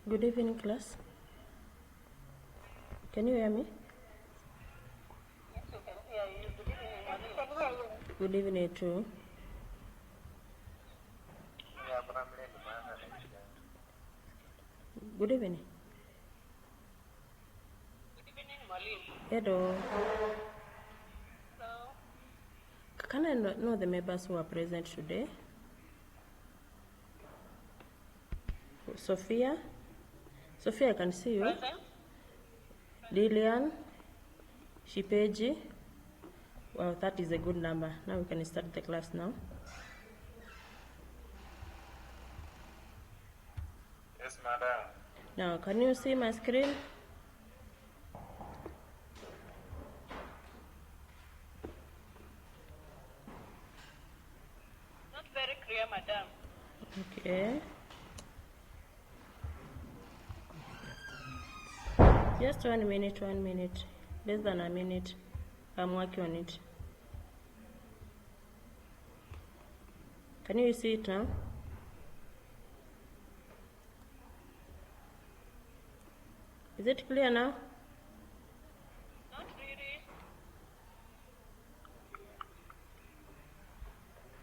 Good evening, class. Can you hear me? Yes, we can hear you. Good evening, Madam. Good evening too. Good evening. Good evening, Malim. Hello. Hello. Can I know the members who are present today? Sophia? Sophia, I can see you. Present? Lillian? Shipeji? Wow, that is a good number. Now we can start the class now. Yes, madam. Now, can you see my screen? Not very clear, Madam. Okay. Just 1 minute, 1 minute. Less than a minute. I'm working on it. Can you see it now? Is it clear now? Not really.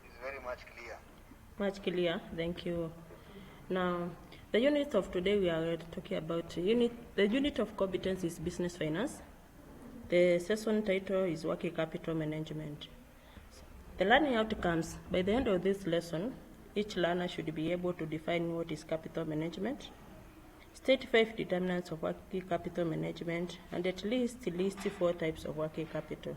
It's very much clear. Much clear, thank you. Now, the unit of today we are talking about the unit of competence is business finance. The session title is working capital management. The learning outcomes, by the end of this lesson, each learner should be able to define what is capital management, state 5 determinants of working capital management, and at least list 4 types of working capital.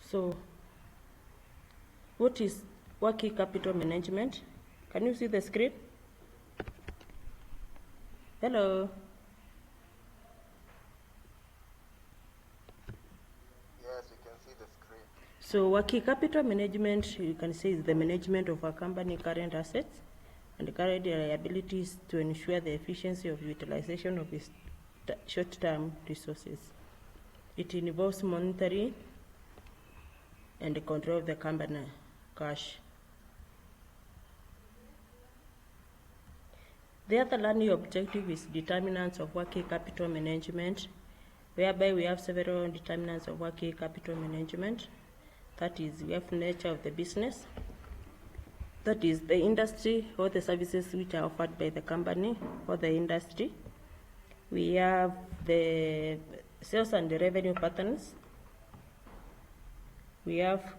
So, what is working capital management? Can you see the screen? Hello. Yes, you can see the screen. So working capital management, you can say, is the management of a company's current assets and current liabilities to ensure the efficiency of utilization of its short-term resources. It involves monitoring and the control of the company cash. The other learning objective is determinants of working capital management, whereby we have several determinants of working capital management. That is, we have nature of the business, that is the industry or the services which are offered by the company or the industry. We have the sales and the revenue patterns. We have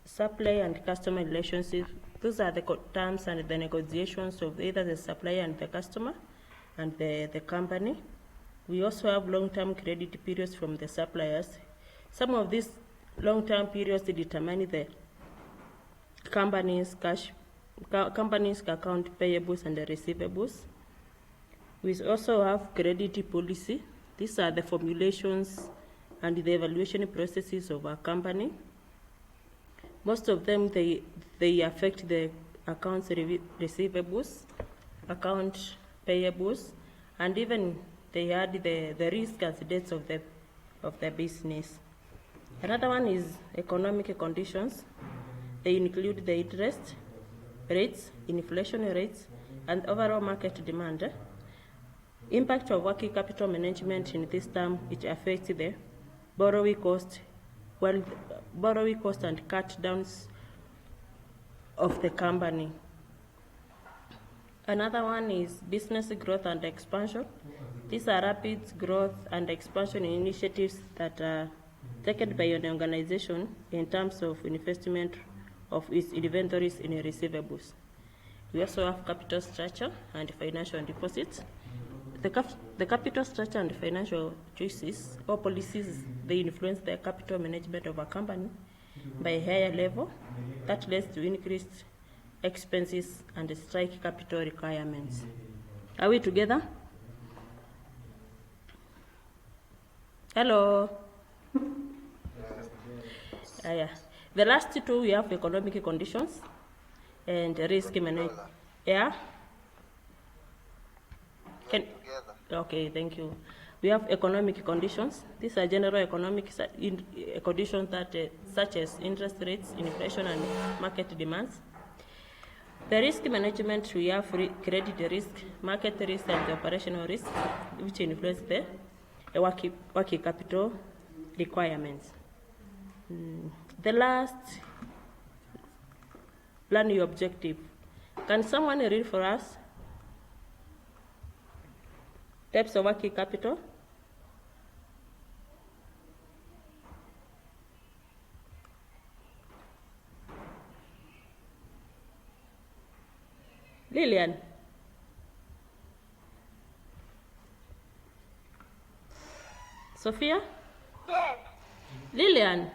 supply and customer relationships. Those are the terms and the negotiations of either the supplier and the customer and the company. We also have long-term credit periods from the suppliers. Some of these long-term periods determine the company's account payables and the receivables. We also have credit policy. These are the formulations and the evaluation processes of a company. Most of them, they affect the accounts receivables, account payables, and even they add the risk as dates of the business. Another one is economic conditions. They include the interest rates, inflation rates, and overall market demand. Impact of working capital management in this term, it affects the borrowing cost, borrowing cost and cut downs of the company. Another one is business growth and expansion. These are rapid growth and expansion initiatives that are taken by an organization in terms of investment of its inventories in receivables. We also have capital structure and financial deposits. The capital structure and financial choices or policies, they influence the capital management of a company by a higher level that leads to increased expenses and strike capital requirements. Are we together? Hello? Yeah. The last two, we have economic conditions and risk management. Yeah? Together. Okay, thank you. We have economic conditions. These are general economic conditions that, such as interest rates, inflation, and market demands. The risk management, we have credit risk, market risk, and the operational risk, which influence the working capital requirements. The last, plan your objective. Can someone read for us types of working capital? Lillian? Sophia? Yes, Lillian?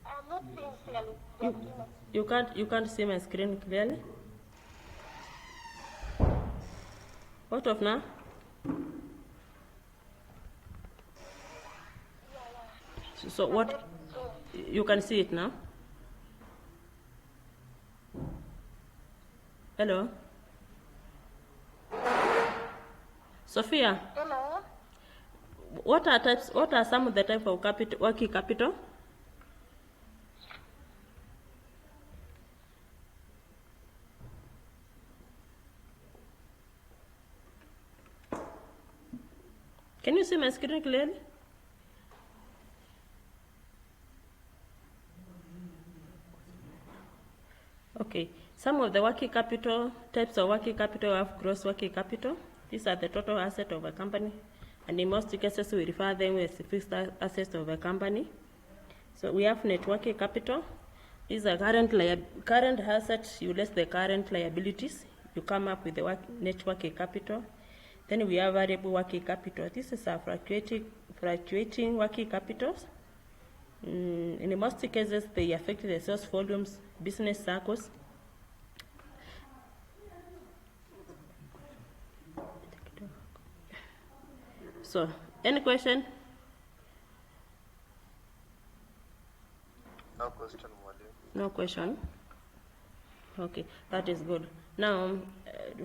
I'm not seeing clearly. You can't see my screen clearly? What of now? So what? You can see it now? Hello? Sophia, Hello? what are some of the type of working capital? Can you see my screen clearly? Okay, some of the working capital, types of working capital have gross working capital. These are the total assets of a company, and in most cases we refer them as fixed assets of a company. So we have net working capital. These are current assets, you less the current liabilities, you come up with the net working capital. Then we have variable working capital. This is a fluctuating working capitals. In most cases, they affect the sales volumes, business cycles. So, any question? No question, Mwalimu. No question? Okay, that is good. Now,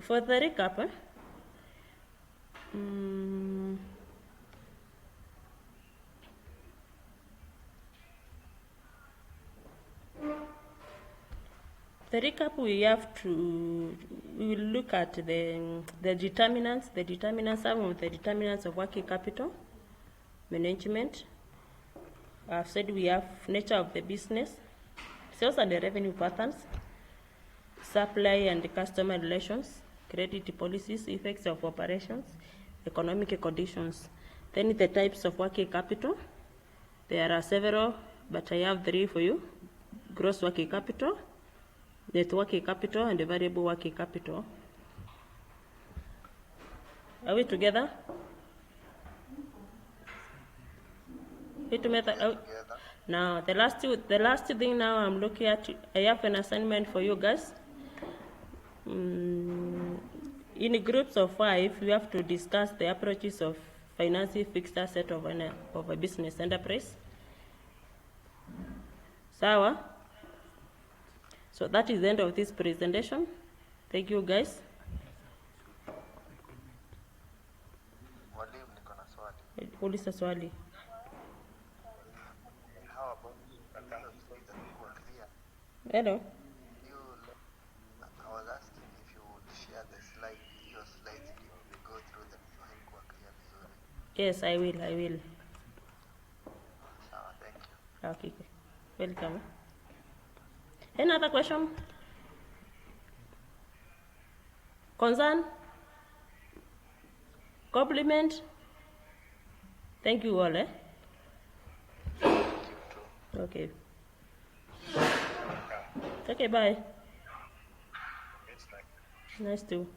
for the recap, the recap we will look at the determinants, some of the determinants of working capital management. I've said we have nature of the business, sales and the revenue patterns, supply and customer relations, credit policies, effects of operations, economic conditions. Then the types of working capital. There are several, but I have 3 for you. Gross working capital, net working capital, and the variable working capital. Are we together? Now, the last thing now I'm looking at, I have an assignment for you guys. In groups of 5, we have to discuss the approaches of financing fixed asset of a business enterprise. Sawa? So that is the end of this presentation. Thank you guys. Mwalimu, niko na swali. Uliza swali. How about slide that were clear? Hello? I was asking if you would share the slide, your slides, if we go through them, if haikuwa clear vizuri. Yes, I will. Sawa, thank you. Okay, welcome. Any other question? Concern? Compliment? Thank you all, Okay. Okay, bye. Nice to.